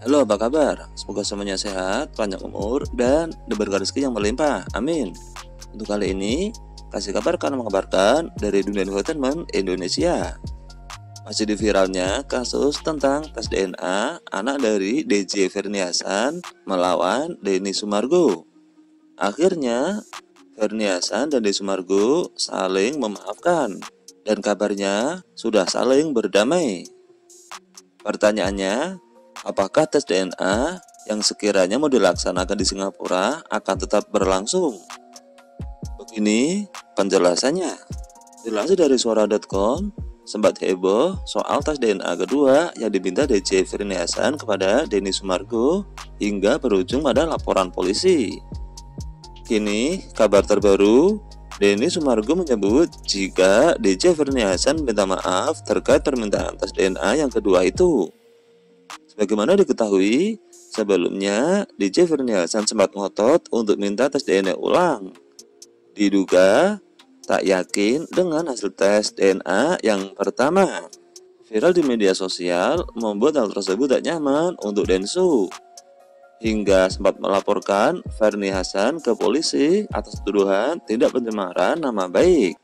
Halo, apa kabar? Semoga semuanya sehat, panjang umur, dan diberi rezeki yang melimpah. Amin. Untuk kali ini, kasih kabar karena mengabarkan dari dunia entertainment Indonesia. Masih di viralnya kasus tentang tes DNA anak dari DJ Ferni Hasan melawan Denny Sumargo. Akhirnya, Ferni Hasan dan Denny Sumargo saling memaafkan dan kabarnya sudah saling berdamai. Pertanyaannya, apakah tes DNA yang sekiranya mau dilaksanakan di Singapura akan tetap berlangsung? Begini penjelasannya. Dilansir dari suara.com, sempat heboh soal tes DNA kedua yang diminta DJ Ferni Hasan kepada Denny Sumargo hingga berujung pada laporan polisi. Kini, kabar terbaru, Denny Sumargo menyebut jika DJ Ferni Hasan minta maaf terkait permintaan tes DNA yang kedua itu. Sebagaimana diketahui, sebelumnya DJ Ferni Hasan sempat ngotot untuk minta tes DNA ulang. Diduga tak yakin dengan hasil tes DNA yang pertama. Viral di media sosial membuat hal tersebut tak nyaman untuk Densu, hingga sempat melaporkan Ferni Hasan ke polisi atas tuduhan tidak pencemaran nama baik.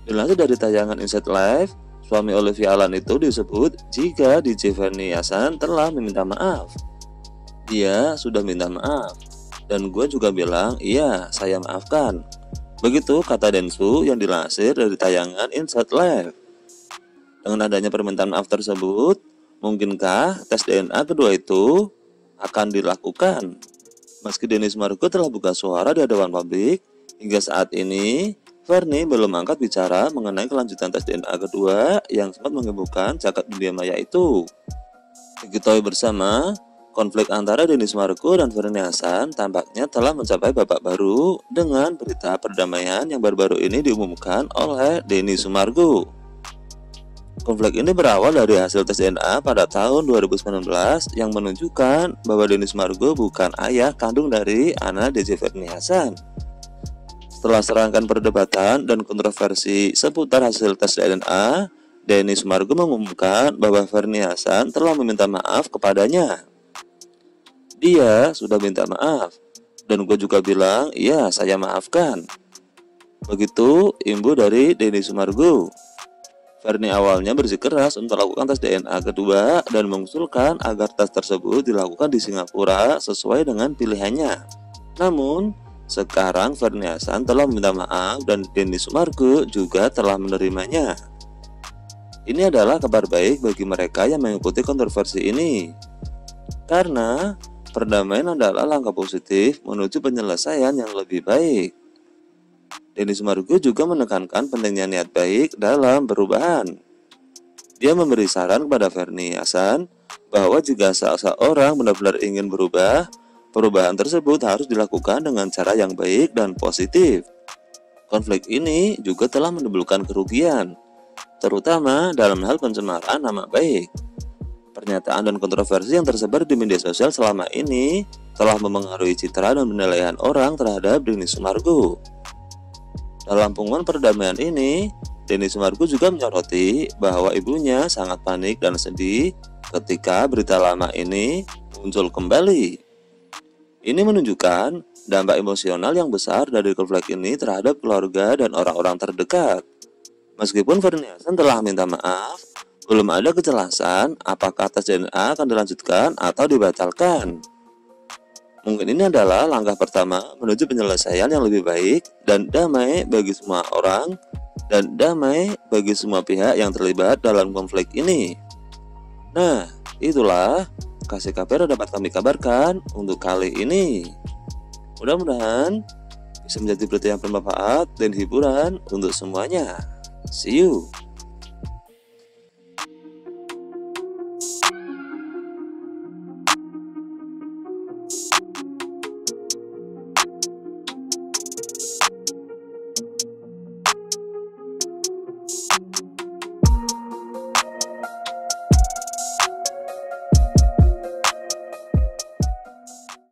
Dilansir dari tayangan Inside Live, suami Olivia Alan itu disebut jika DJ Ferni Hasan telah meminta maaf. Dia sudah minta maaf, dan gue juga bilang iya saya maafkan. Begitu kata Densu yang dilansir dari tayangan Inside Live. Dengan adanya permintaan maaf tersebut, mungkinkah tes DNA kedua itu akan dilakukan? Meski Denny Sumargo telah buka suara di hadapan publik, hingga saat ini Ferni belum angkat bicara mengenai kelanjutan tes DNA kedua yang sempat menghebohkan jagat dunia maya itu. Diketahui bersama, konflik antara Denny Sumargo dan Ferni Hasan tampaknya telah mencapai babak baru dengan berita perdamaian yang baru-baru ini diumumkan oleh Denny Sumargo. Konflik ini berawal dari hasil tes DNA pada tahun 2019 yang menunjukkan bahwa Denny Sumargo bukan ayah kandung dari anak DJ Ferni Hasan. Setelah serangkaian perdebatan dan kontroversi seputar hasil tes DNA, Denny Sumargo mengumumkan bahwa Ferni Hasan telah meminta maaf kepadanya. Dia sudah minta maaf, dan gue juga bilang, iya saya maafkan. Begitu imbu dari Denny Sumargo. Ferni awalnya bersikeras untuk melakukan tes DNA kedua dan mengusulkan agar tes tersebut dilakukan di Singapura sesuai dengan pilihannya. Namun, sekarang Ferni Hasan telah meminta maaf dan Denny Sumargo juga telah menerimanya. Ini adalah kabar baik bagi mereka yang mengikuti kontroversi ini, karena perdamaian adalah langkah positif menuju penyelesaian yang lebih baik. Denny Sumargo juga menekankan pentingnya niat baik dalam perubahan. Dia memberi saran kepada Ferni Hasan bahwa jika seseorang benar-benar ingin berubah, perubahan tersebut harus dilakukan dengan cara yang baik dan positif. Konflik ini juga telah menimbulkan kerugian, terutama dalam hal pencemaran nama baik. Pernyataan dan kontroversi yang tersebar di media sosial selama ini telah memengaruhi citra dan penilaian orang terhadap Denny Sumargo. Dalam pengumuman perdamaian ini, Denny Sumargo juga menyoroti bahwa ibunya sangat panik dan sedih ketika berita lama ini muncul kembali. Ini menunjukkan dampak emosional yang besar dari konflik ini terhadap keluarga dan orang-orang terdekat. Meskipun Ferni Hasan telah minta maaf, belum ada kejelasan apakah tes DNA akan dilanjutkan atau dibatalkan. Mungkin ini adalah langkah pertama menuju penyelesaian yang lebih baik dan damai bagi semua orang dan damai bagi semua pihak yang terlibat dalam konflik ini. Nah, itulah kasih kabar dapat kami kabarkan untuk kali ini. Mudah-mudahan bisa menjadi berita yang bermanfaat dan hiburan untuk semuanya. See you.